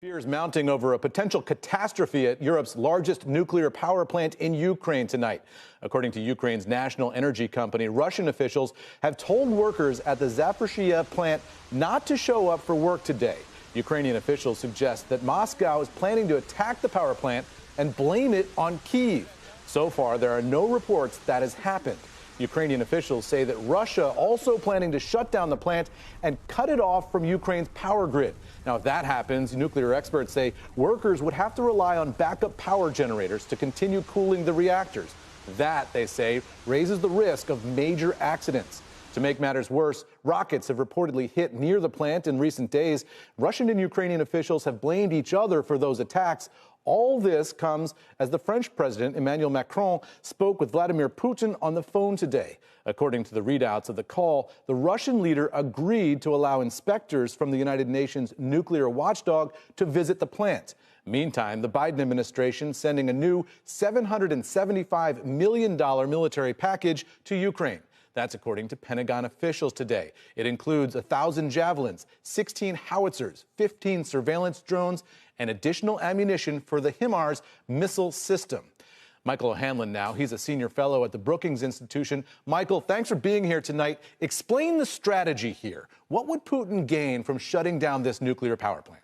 Fears mounting over a potential catastrophe at Europe's largest nuclear power plant in Ukraine tonight. According to Ukraine's national energy company, Russian officials have told workers at the Zaporizhzhia plant not to show up for work today. Ukrainian officials suggest that Moscow is planning to attack the power plant and blame it on Kyiv. So far, there are no reports that has happened. Ukrainian officials say that Russia also planning to shut down the plant and cut it off from Ukraine's power grid. Now, if that happens, nuclear experts say workers would have to rely on backup power generators to continue cooling the reactors. That, they say, raises the risk of major accidents. To make matters worse, rockets have reportedly hit near the plant in recent days. Russian and Ukrainian officials have blamed each other for those attacks. All this comes as the French president, Emmanuel Macron, spoke with Vladimir Putin on the phone today. According to the readouts of the call, the Russian leader agreed to allow inspectors from the United Nations nuclear watchdog to visit the plant. Meantime, the Biden administration sending a new $775 million military package to Ukraine. That's according to Pentagon officials today. It includes 1,000 javelins, 16 howitzers, 15 surveillance drones, and additional ammunition for the HIMARS missile system. Michael O'Hanlon now. He's a senior fellow at the Brookings Institution. Michael, thanks for being here tonight. Explain the strategy here. What would Putin gain from shutting down this nuclear power plant?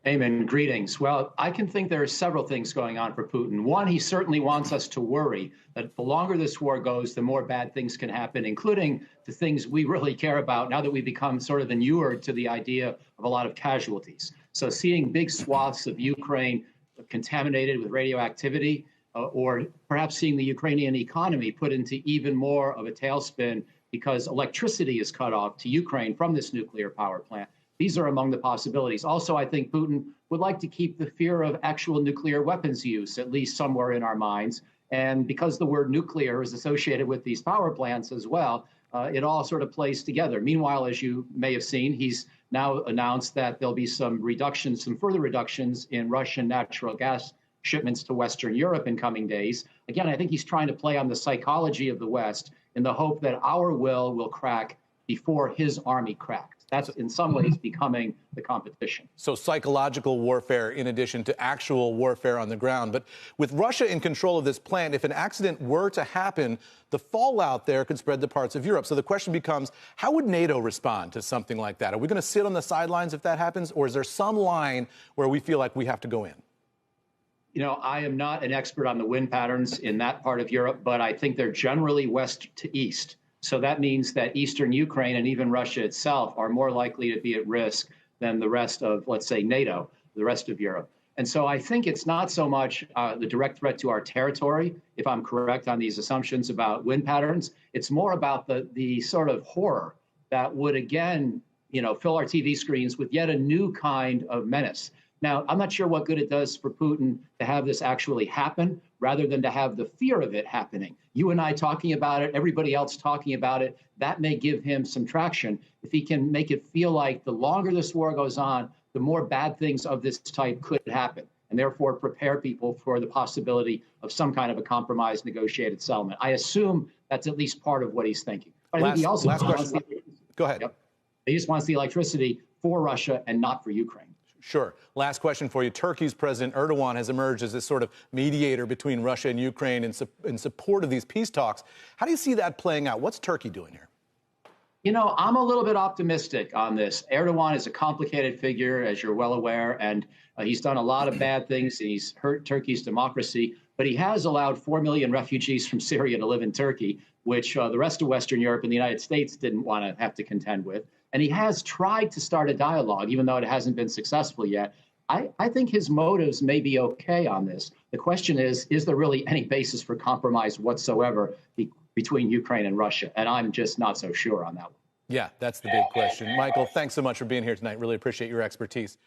Amen. Greetings. Well, I can think there are several things going on for Putin. One, he certainly wants us to worry that the longer this war goes, the more bad things can happen, including the things we really care about now that we've become sort of inured to the idea of a lot of casualties. So seeing big swaths of Ukraine contaminated with radioactivity, or perhaps seeing the Ukrainian economy put into even more of a tailspin because electricity is cut off to Ukraine from this nuclear power plant. These are among the possibilities. Also, I think Putin would like to keep the fear of actual nuclear weapons use, at least somewhere in our minds. And because the word nuclear is associated with these power plants as well, it all sort of plays together. Meanwhile, as you may have seen, he's now announced that there'll be some reductions, some further reductions in Russian natural gas shipments to Western Europe in coming days. Again, I think he's trying to play on the psychology of the West in the hope that our will crack before his army cracks. That's in some ways becoming the competition. So psychological warfare in addition to actual warfare on the ground. But with Russia in control of this plant, if an accident were to happen, the fallout there could spread to parts of Europe. So the question becomes, how would NATO respond to something like that? Are we going to sit on the sidelines if that happens? Or is there some line where we feel like we have to go in? You know, I am not an expert on the wind patterns in that part of Europe, but I think they're generally west to east. So that means that eastern Ukraine and even Russia itself are more likely to be at risk than the rest of, let's say, NATO, the rest of Europe. And so I think it's not so much the direct threat to our territory, if I'm correct on these assumptions about wind patterns. It's more about the sort of horror that would, again, fill our TV screens with yet a new kind of menace. Now, I'm not sure what good it does for Putin to have this actually happen rather than to have the fear of it happening. You and I talking about it, everybody else talking about it, that may give him some traction. If he can make it feel like the longer this war goes on, the more bad things of this type could happen, and therefore prepare people for the possibility of some kind of a compromise negotiated settlement. I assume that's at least part of what he's thinking. But I think he also wants Go ahead. Yep, he just wants the electricity for Russia and not for Ukraine. Sure. Last question for you. Turkey's President Erdogan has emerged as this sort of mediator between Russia and Ukraine in support of these peace talks. How do you see that playing out? What's Turkey doing here? You know, I'm a little bit optimistic on this. Erdogan is a complicated figure, as you're well aware, and he's done a lot of bad things, and he's hurt Turkey's democracy. But he has allowed 4 million refugees from Syria to live in Turkey, which the rest of Western Europe and the United States didn't want to have to contend with. And he has tried to start a dialogue, even though it hasn't been successful yet. I think his motives may be okay on this. The question is there really any basis for compromise whatsoever between Ukraine and Russia? And I'm just not so sure on that one. Yeah, that's the big question. Michael, thanks so much for being here tonight. Really appreciate your expertise.